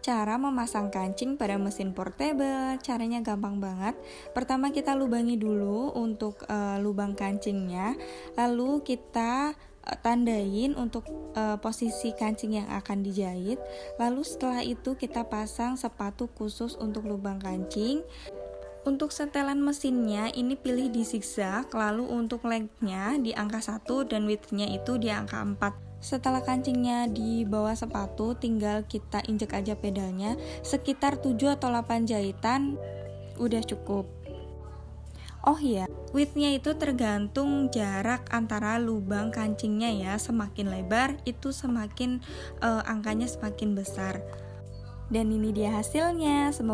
Cara memasang kancing pada mesin portable, caranya gampang banget. Pertama kita lubangi dulu untuk lubang kancingnya, lalu kita tandain untuk posisi kancing yang akan dijahit. Lalu setelah itu kita pasang sepatu khusus untuk lubang kancing. Untuk setelan mesinnya ini pilih di zigzag, lalu untuk lengthnya di angka 1 dan widthnya itu di angka 4. Setelah kancingnya di bawah sepatu, tinggal kita injek aja pedalnya, sekitar 7 atau 8 jahitan udah cukup. Oh iya, widthnya itu tergantung jarak antara lubang kancingnya ya, semakin lebar itu semakin angkanya semakin besar. Dan ini dia hasilnya, semoga